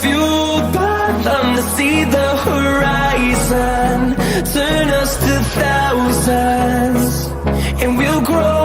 fueled by them to see the horizon. Turn us to thousands, and we'll grow